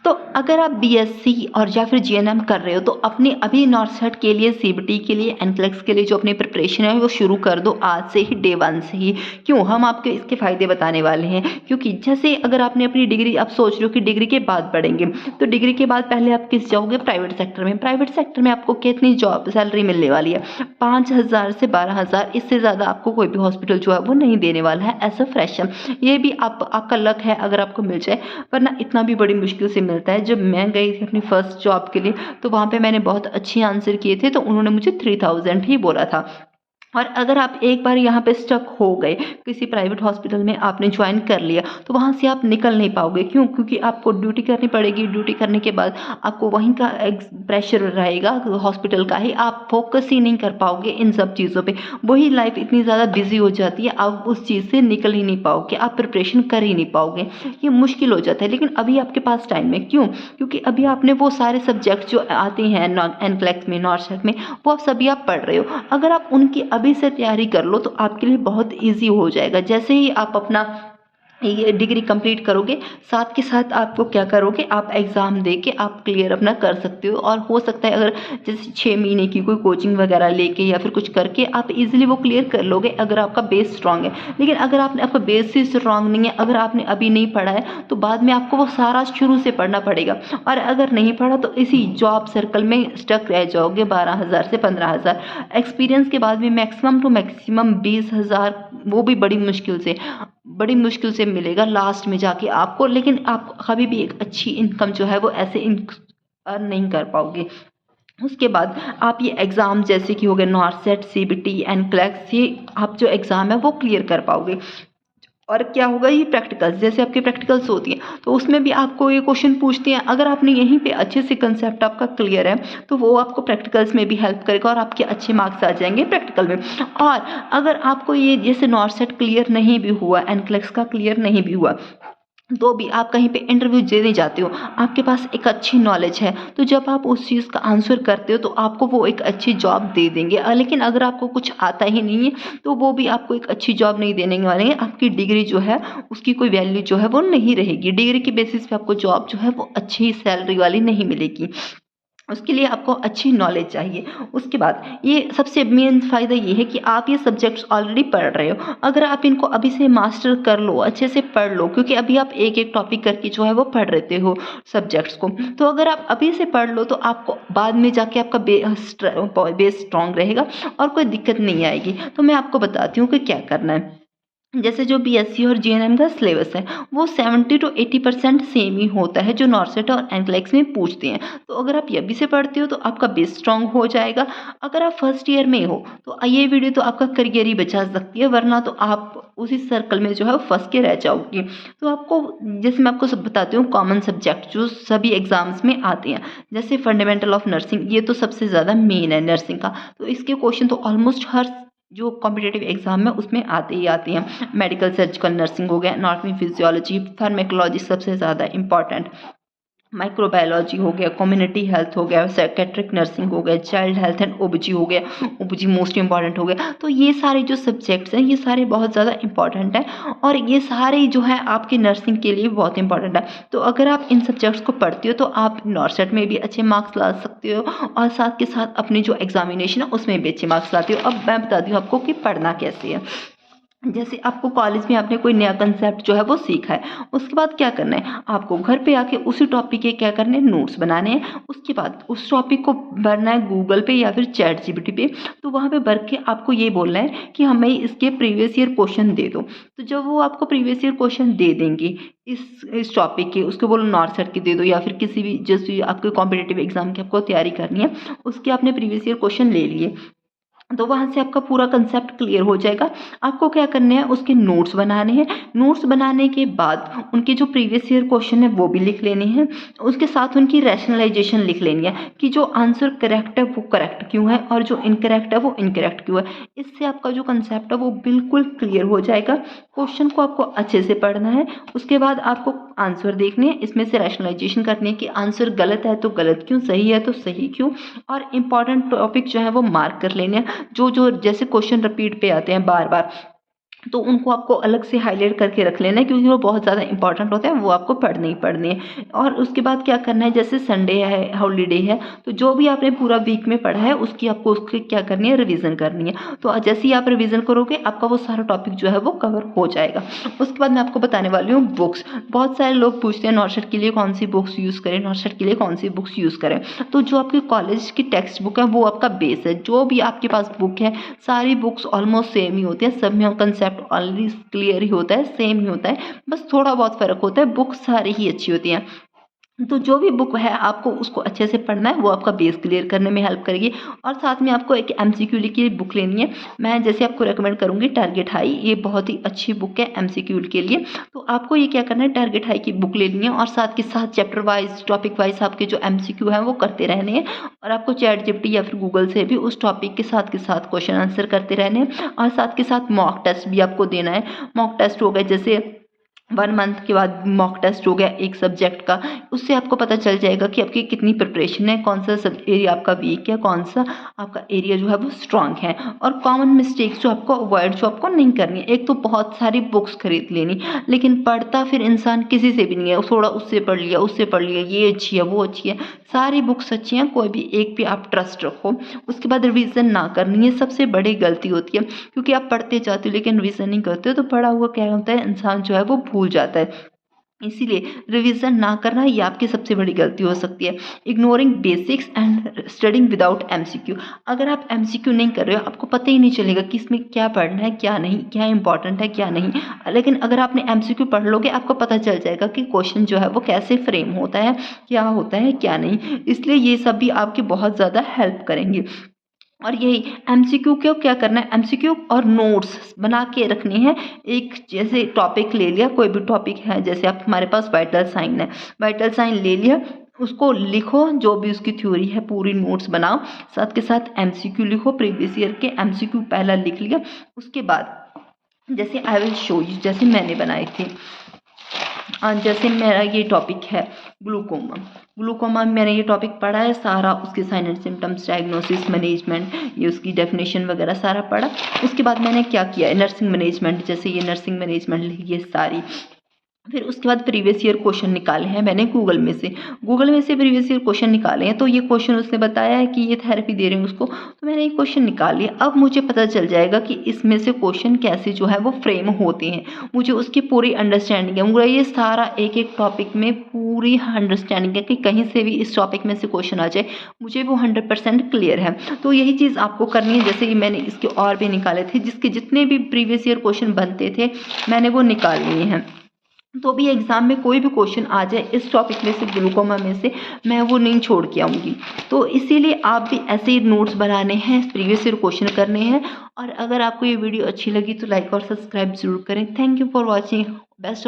तो अगर आप बीएससी और या फिर जीएनएम कर रहे हो तो अपनी अभी नॉर्सेट के लिए, सीबीटी के लिए, एनक्लेक्स के लिए जो अपनी प्रिपरेशन है वो शुरू कर दो आज से ही, डे 1 से ही। क्यों? हम आपको इसके फ़ायदे बताने वाले हैं। क्योंकि जैसे अगर आपने अपनी डिग्री, आप सोच रहे हो कि डिग्री के बाद पढ़ेंगे, तो डिग्री के बाद पहले आप किस जाओगे? प्राइवेट सेक्टर में। प्राइवेट सेक्टर में आपको कितनी जॉब सैलरी मिलने वाली है? 5,000 से 12,000, इससे ज़्यादा आपको कोई भी हॉस्पिटल जो है वो नहीं देने वाला है एज अ फ्रेशर। ये भी आपका लक है अगर आपको मिल जाए, वरना इतना भी बड़ी मुश्किल से मिलता है। जब मैं गई थी अपनी फर्स्ट जॉब के लिए, तो वहाँ पे मैंने बहुत अच्छे आंसर किए थे, तो उन्होंने मुझे 3,000 ही बोला था। और अगर आप एक बार यहाँ पे स्टक हो गए, किसी प्राइवेट हॉस्पिटल में आपने ज्वाइन कर लिया, तो वहाँ से आप निकल नहीं पाओगे। क्यों? क्योंकि आपको ड्यूटी करनी पड़ेगी। ड्यूटी करने के बाद आपको वहीं का प्रेशर रहेगा हॉस्पिटल का ही, आप फोकस ही नहीं कर पाओगे इन सब चीज़ों पे। वही लाइफ इतनी ज़्यादा बिजी हो जाती है, आप उस चीज़ से निकल ही नहीं पाओगे, आप प्रिपरेशन कर ही नहीं पाओगे, ये मुश्किल हो जाता है। लेकिन अभी आपके पास टाइम है। क्यों? क्योंकि अभी आपने वो सारे सब्जेक्ट जो आते हैं एनक्लेक्स में, नॉर्सेट में, वो सभी आप पढ़ रहे हो। अगर आप उनकी अभी से तैयारी कर लो तो आपके लिए बहुत ईजी हो जाएगा। जैसे ही आप अपना ये डिग्री कंप्लीट करोगे, साथ के साथ आपको क्या करोगे, आप एग्ज़ाम दे के आप क्लियर अपना कर सकते हो। और हो सकता है अगर जैसे 6 महीने की कोई कोचिंग वगैरह लेके या फिर कुछ करके आप इजीली वो क्लियर कर लोगे, अगर आपका बेस स्ट्रांग है। लेकिन अगर आपका बेस ही स्ट्रांग नहीं है, अगर आपने अभी नहीं पढ़ा है, तो बाद में आपको वो सारा शुरू से पढ़ना पड़ेगा। और अगर नहीं पढ़ा तो इसी जॉब सर्कल में स्टक रह जाओगे। 12,000 से 15,000 एक्सपीरियंस के बाद में मैक्सिमम टू मैक्सिमम 20,000, वो भी बड़ी मुश्किल से मिलेगा लास्ट में जाके आपको। लेकिन आप कभी भी एक अच्छी इनकम जो है वो ऐसे अर्न नहीं कर पाओगे। उसके बाद आप ये एग्ज़ाम जैसे कि हो गए नॉर्सेट, सीबीटी, एनक्लेक्स, ये आप जो एग्ज़ाम है वो क्लियर कर पाओगे। और क्या होगा, ये प्रैक्टिकल्स, जैसे आपकी प्रैक्टिकल्स होती हैं तो उसमें भी आपको ये क्वेश्चन पूछते हैं। अगर आपने यहीं पे अच्छे से कंसेप्ट आपका क्लियर है, तो वो आपको प्रैक्टिकल्स में भी हेल्प करेगा और आपके अच्छे मार्क्स आ जाएंगे प्रैक्टिकल में। और अगर आपको ये जैसे नॉर्सेट क्लियर नहीं भी हुआ, एनक्लेक्स का क्लियर नहीं भी हुआ, तो भी आप कहीं पे इंटरव्यू देने जाते हो, आपके पास एक अच्छी नॉलेज है, तो जब आप उस चीज़ का आंसर करते हो तो आपको वो एक अच्छी जॉब दे देंगे। लेकिन अगर आपको कुछ आता ही नहीं है, तो वो भी आपको एक अच्छी जॉब नहीं देने वाले हैं। आपकी डिग्री जो है उसकी कोई वैल्यू जो है वो नहीं रहेगी। डिग्री के बेसिस पे आपको जॉब जो है वो अच्छी सैलरी वाली नहीं मिलेगी। उसके लिए आपको अच्छी नॉलेज चाहिए। उसके बाद ये सबसे मेन फ़ायदा ये है कि आप ये सब्जेक्ट्स ऑलरेडी पढ़ रहे हो। अगर आप इनको अभी से मास्टर कर लो, अच्छे से पढ़ लो, क्योंकि अभी आप एक-एक टॉपिक करके जो है वो पढ़ लेते हो सब्जेक्ट्स को। तो अगर आप अभी से पढ़ लो तो आपको बाद में जाके आपका बेस स्ट्रॉन्ग रहेगा और कोई दिक्कत नहीं आएगी। तो मैं आपको बताती हूँ कि क्या करना है। जैसे जो बीएससी और जीएनएम का सिलेबस है, वो 70 टू 80% सेम ही होता है जो नॉर्सेट और एनक्लेक्स में पूछते हैं। तो अगर आप ये भी से पढ़ते हो तो आपका बेस स्ट्रांग हो जाएगा। अगर आप फर्स्ट ईयर में हो तो ये वीडियो तो आपका करियर ही बचा सकती है, वरना तो आप उसी सर्कल में जो है फंस के रह जाओगे। तो आपको, जैसे मैं आपको सब बताती हूँ, कॉमन सब्जेक्ट जो सभी एग्जाम्स में आते हैं, जैसे फंडामेंटल ऑफ नर्सिंग, ये तो सबसे ज़्यादा मेन है नर्सिंग का। तो इसके क्वेश्चन तो ऑलमोस्ट हर जो कॉम्पिटेटिव एग्जाम है उसमें आते ही आते हैं। मेडिकल सर्जिकल नर्सिंग हो गया, एनाटॉमी फिजियोलॉजी, फार्मेकोलॉजी सबसे ज़्यादा इंपॉर्टेंट, माइक्रोबायोलॉजी हो गया, कम्युनिटी हेल्थ हो गया, साइकेट्रिक नर्सिंग हो गया, चाइल्ड हेल्थ एंड ओबीजी हो गया, ओबीजी मोस्ट इंपॉर्टेंट हो गया। तो ये सारे जो सब्जेक्ट्स हैं ये सारे बहुत ज़्यादा इंपॉर्टेंट हैं और ये सारे जो है आपकी नर्सिंग के लिए बहुत इंपॉर्टेंट है। तो अगर आप इन सब्जेक्ट्स को पढ़ते हो तो आप नॉर्सेट में भी अच्छे मार्क्स ला सकते हो और साथ के साथ अपनी जो एग्जामिनेशन है उसमें भी अच्छे मार्क्स लाते हो। अब मैं बताती हूँ आपको कि पढ़ना कैसे है। जैसे आपको कॉलेज में आपने कोई नया कंसेप्ट जो है वो सीखा है, उसके बाद क्या करना है, आपको घर पे आके उसी टॉपिक के क्या करने हैं, नोट्स बनाने हैं। उसके बाद उस टॉपिक को भरना है गूगल पे या फिर चैट जीपीटी पे। तो वहाँ पे भर के आपको ये बोलना है कि हमें इसके प्रीवियस ईयर क्वेश्चन दे दो। तो जब वो आपको प्रीवियस ईयर क्वेश्चन दे देंगे इस टॉपिक के, उसको बोलो नॉर्सेट के दे दो या फिर किसी भी जिस भी आपके कॉम्पिटेटिव एग्जाम की आपको तैयारी करनी है, उसके आपने प्रीवियस ईयर क्वेश्चन ले लिए, तो वहाँ से आपका पूरा कंसेप्ट क्लियर हो जाएगा। आपको क्या करने हैं, उसके नोट्स बनाने हैं। नोट्स बनाने के बाद उनके जो प्रीवियस ईयर क्वेश्चन है वो भी लिख लेने हैं। उसके साथ उनकी रैशनलाइजेशन लिख लेनी है कि जो आंसर करेक्ट है वो करेक्ट क्यों है और जो इनकरेक्ट है वो इनकरेक्ट क्यों है। इससे आपका जो कंसेप्ट है वो बिल्कुल क्लियर हो जाएगा। क्वेश्चन को आपको अच्छे से पढ़ना है। उसके बाद आपको आंसर देखने हैं, इसमें से रैशनलाइजेशन करनी है कि आंसर गलत है तो गलत क्यों, सही है तो सही क्यों, और इम्पॉर्टेंट टॉपिक जो है वो मार्क कर लेने हैं। जो जो जैसे क्वेश्चन रिपीट पे आते हैं बार बार, तो उनको आपको अलग से हाईलाइट करके रख लेना है, क्योंकि वो बहुत ज़्यादा इंपॉर्टेंट होते हैं, वो आपको पढ़ने ही पढ़ने हैं। और उसके बाद क्या करना है, जैसे संडे है, हॉलीडे है, तो जो भी आपने पूरा वीक में पढ़ा है उसकी आपको उसकी क्या करनी है, रिवीजन करनी है। तो जैसे ही आप रिवीजन करोगे आपका वो सारा टॉपिक जो है वो कवर हो जाएगा। उसके बाद मैं आपको बताने वाली हूँ बुक्स। बहुत सारे लोग पूछते हैं नॉर्सेट के लिए कौन सी बुक्स यूज़ करें, नॉर्सेट के लिए कौन सी बुक्स यूज़ करें। तो जो आपके कॉलेज की टेक्स्ट बुक है वो आपका बेस है। जो भी आपके पास बुक है, सारी बुक्स ऑलमोस्ट सेम ही होती है, सब में कंसेप्ट ऑलरेडी क्लियर ही होता है, सेम ही होता है, बस थोड़ा बहुत फ़र्क होता है, बुक सारी ही अच्छी होती हैं। तो जो भी बुक है आपको उसको अच्छे से पढ़ना है, वो आपका बेस क्लियर करने में हेल्प करेगी। और साथ में आपको एक एमसीक्यू की बुक लेनी है। मैं जैसे आपको रेकमेंड करूँगी टारगेट हाई, ये बहुत ही अच्छी बुक है एमसीक्यू के लिए। तो आपको ये क्या करना है, टारगेट हाई की बुक लेनी है और साथ के साथ चैप्टर वाइज, टॉपिक वाइज आपके जो एमसीक्यू हैं वो करते रहने हैं। और आपको चैट जीपीटी या फिर गूगल से भी उस टॉपिक के साथ क्वेश्चन आंसर करते रहने हैं। और साथ के साथ मॉक टेस्ट भी आपको देना है। मॉक टेस्ट हो गए जैसे 1 मंथ के बाद मॉक टेस्ट हो गया एक सब्जेक्ट का, उससे आपको पता चल जाएगा कि आपकी कितनी प्रिपरेशन है, कौन सा सब एरिया आपका वीक है, कौन सा आपका एरिया जो है वो स्ट्रांग है। और कॉमन मिस्टेक्स जो आपको अवॉइड, जो आपको नहीं करनी है, एक तो बहुत सारी बुक्स खरीद लेनी, लेकिन पढ़ता फिर इंसान किसी से भी नहीं है, थोड़ा उससे पढ़ लिया, उससे पढ़ लिया, ये अच्छी है, वो अच्छी है, सारी बुक्स अच्छी हैं, कोई भी एक पे आप ट्रस्ट रखो। उसके बाद रिवीजन ना करनी, ये सबसे बड़ी गलती होती है, क्योंकि आप पढ़ते जाते हो लेकिन रिवीजन नहीं करते हो, तो पढ़ा हुआ क्या होता है, इंसान जो है वो भूल जाता है। इसीलिए रिवीजन ना करना ये आपकी सबसे बड़ी गलती हो सकती है। Ignoring basics and studying without MCQ. अगर आप एमसीक्यू नहीं कर रहे हो, आपको पता ही नहीं चलेगा कि इसमें क्या पढ़ना है, क्या नहीं, क्या इंपॉर्टेंट है, क्या नहीं। लेकिन अगर आपने एमसीक्यू पढ़ लोगे, आपको पता चल जाएगा कि क्वेश्चन जो है वो कैसे फ्रेम होता है, क्या होता है, क्या नहीं। इसलिए ये सब भी आपकी बहुत ज़्यादा हेल्प करेंगे। और यही एमसीक्यू को क्या करना है, एमसीक्यू और नोट्स बना के रखने हैं। एक जैसे टॉपिक ले लिया, कोई भी टॉपिक है, जैसे आप हमारे पास वाइटल साइन है, वाइटल साइन ले लिया, उसको लिखो, जो भी उसकी थ्योरी है पूरी नोट्स बनाओ, साथ के साथ एमसीक्यू लिखो, प्रीवियस ईयर के एमसीक्यू पहला लिख लिया। उसके बाद जैसे आई विल शो यू, जैसे मैंने बनाए थे, जैसे मेरा ये टॉपिक है ग्लूकोमा, ग्लूकोमा में मैंने ये टॉपिक पढ़ा है सारा, उसके sign and symptoms, diagnosis, management, ये उसकी डेफिनेशन वगैरह सारा पढ़ा। उसके बाद मैंने क्या किया है, नर्सिंग मैनेजमेंट, जैसे ये नर्सिंग मैनेजमेंट लिखी है सारी। फिर उसके बाद प्रीवियस ईयर क्वेश्चन निकाले हैं मैंने गूगल में से प्रीवियस ईयर क्वेश्चन निकाले हैं। तो ये क्वेश्चन उसने बताया है कि ये थेरेपी दे रहे हैं उसको, तो मैंने ये क्वेश्चन निकाल लिया। अब मुझे पता चल जाएगा कि इसमें से क्वेश्चन कैसे जो है वो फ्रेम होते हैं, मुझे उसकी पूरी अंडरस्टैंडिंग है। मुझे ये सारा एक एक टॉपिक में पूरी अंडरस्टैंडिंग है कि कहीं से भी इस टॉपिक में से क्वेश्चन आ जाए, मुझे वो 100% क्लियर है। तो यही चीज़ आपको करनी है। जैसे कि मैंने इसके और भी निकाले थे, जिसके जितने भी प्रीवियस ईयर क्वेश्चन बनते थे मैंने वो निकाल लिए हैं। तो भी एग्ज़ाम में कोई भी क्वेश्चन आ जाए इस टॉपिक में से, ग्लूकोमा में से, मैं वो नहीं छोड़ के आऊँगी। तो इसीलिए आप भी ऐसे ही नोट्स बनाने हैं, प्रीवियस ईयर क्वेश्चन करने हैं। और अगर आपको ये वीडियो अच्छी लगी तो लाइक और सब्सक्राइब ज़रूर करें। Thank you for watching. Best of